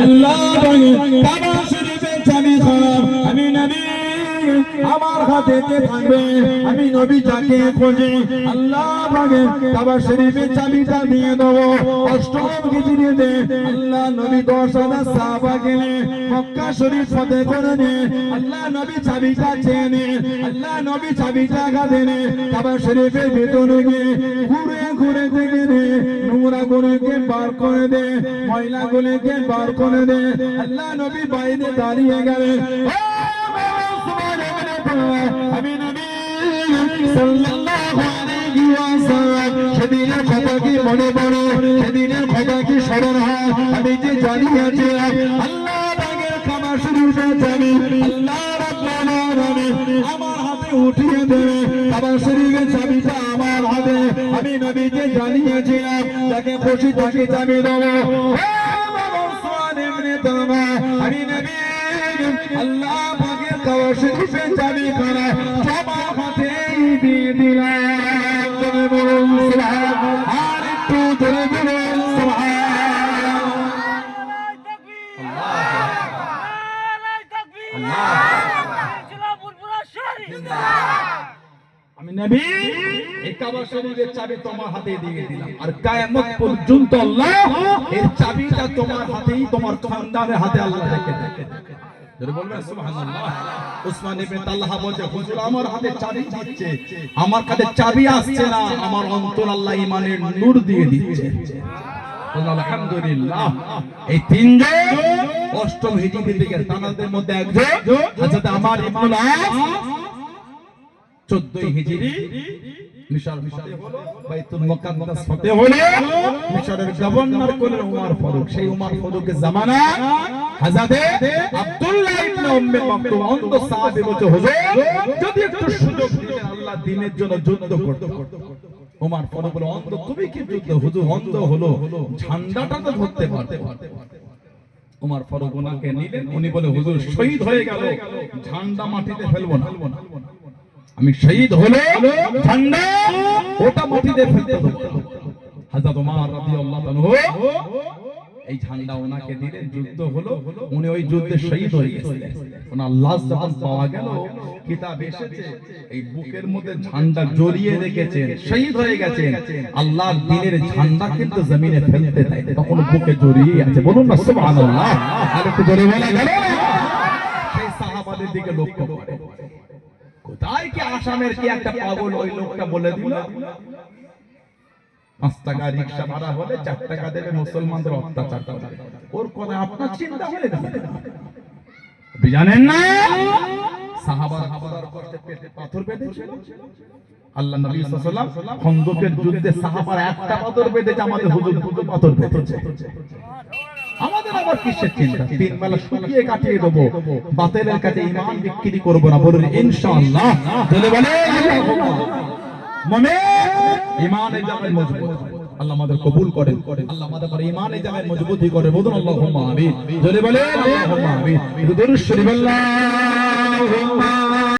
আল্লাহ কাবা শরীফের চাবি খারাপ আমি নবী আমার হাতে থাকবে আমি নবী যাকে খোঁজে আল্লাহ পাকে কাবা শরীফের চাবিটা দিয়ে দেব অষ্টম হিজরিতে আল্লাহ নবী 10,000 সাহাবা গেলে মক্কা শরীফ ফতেহ করে নে আল্লাহ নবী চাবিটা চেয়ে নে আল্লাহ নবী চাবিটা গাঁথে নে কাবা শরীফের ভিতরে গিয়ে ঘুরে ঘুরে দেখে নে নোংরা গুলোকে বার করে দে ময়লা গুলোকে বার করে দে আল্লাহ নবী বাইরে দাঁড়িয়ে গেলেন আমি নবী সাল্লাল্লাহু আলাইহি ওয়াসাল্লাম সেদিনের কথা কি মনে পড়ে সেদিনের কথা কি স্মরণ হয় আমি যে জানিয়েছি আল্লাহ পাকের কাবা শরীফের চাবি আল্লাহ রাব্বুল আলামিন আমার হাতে উঠিয়ে দেবে কাবা শরীফের চাবিটা আমার হাতে আমি নবীকে জানিয়েছিলাম তাকে বসে তাকে চাবি দেবো আমি নবী আল্লাহ পাকের কাবা শরীফের চাবি করা সবার হাতেই দিয়ে দিলাম জোরে বলুন সুবহান আর একটু জোরে বলুন সুবহান আমি নবী এই কাবা শরীফের চাবি তোমার হাতে দিয়ে দিলাম আর কিয়ামত পর্যন্ত আল্লাহ এর চাবিটা তোমার হাতেই তোমার খানদানের হাতে আল্লাহ রেখে দেবে জোরে বলবেন সুবহানাল্লাহ উসমান ইবনে তালহা বলে হুজুর আমার হাতে চাবি দিচ্ছে আমার কাছে চাবি আসছে না আমার অন্তর আল্লাহ ঈমানের নূর দিয়ে দিচ্ছে আলহামদুলিল্লাহ এই তিনজন অষ্টম হিজরি থেকে তানাদের মধ্যে একজন হযরত আমার ইবনে আস 14 হিজরি মিশর ফতেহ হলো বাইতুল মুকাদ্দাস ফতেহ হলো মিশরের গভর্নর করলেন উমর ফারুক সেই উমর ফারুকের জামানা হযরত আব্দুল্লাহ ইবনে উম্মে মাকতুম অন্ধ সাহাবী বলতে হুজুর যদি একটু সুযোগ দিতেন আল্লাহ দ্বীনের জন্য যুদ্ধ করতে উমর ফারুক বলে অন্ধ তুমি কি যুদ্ধ হুজুর অন্ধ হলো ঝান্ডাটা তো ধরতে পারতে উমর ফারুক ওনাকে নিলেন উনি বলে হুজুর শহীদ হয়ে গেল ঝান্ডা মাটিতে ফেলবো না আমি শহীদ হলে ঝান্ডা ওটা মাটিতে ফেলতে হবে হযরত ওমর রাদিয়াল্লাহু আনহু এই ঝান্ডা ওনাকে দিলেন যুদ্ধ হলো উনি ওই যুদ্ধে শহীদ হয়ে গেলেন ওনার লাশ যখন পাওয়া গেল কিতাব এসেছে এই বুকের মধ্যে ঝান্ডা জড়িয়ে রেখেছেন শহীদ হয়ে গেছেন আল্লাহর দ্বীনের ঝান্ডা কিন্তু জমিনে ফেলতে দেয় তখন বুকে জড়িয়ে আছে বলুন না সুবহানাল্লাহ আর একটু জোরে বলা গেল সেই সাহাবাদের দিকে লক্ষ্য করে কোথায় কি আসামের কি একটা পাগল ওই লোকটা বলে দিল 5 টাকা রিকশা ভাড়া হলে 4 টাকা দেবে মুসলমানদের অত্যাচার করে ওর কথা আপনার চিন্তা হলে না আপনি জানেন না সাহাবারা হাজার কষ্টে পেটে পাথর বেঁধেছিল আল্লাহ নবী সাল্লাল্লাহু আলাইহি ওয়াসাল্লাম খন্দকের যুদ্ধে সাহাবারা একটা পাথর বেঁধেছে আমাদের হুজুর দুটো পাথর বেঁধেছে আমাদের আবার কিসের চিন্তা তিন বেলা শুকিয়ে কাটিয়ে দেব বাতিলের কাছে ঈমান বিক্রি করব না বলুন ইনশাআল্লাহ বলে বলে মুমিন ঈমানে জামাত মজবুত আল্লাহ আমাদের কবুল করেন আল্লাহ আমাদের পরে ঈমানে জামাত মজবুতি করে বলুন আল্লাহুম্মা আমিন জোরে বলে আল্লাহুম্মা আমিন দুরূদ শরীফ আল্লাহুম্মা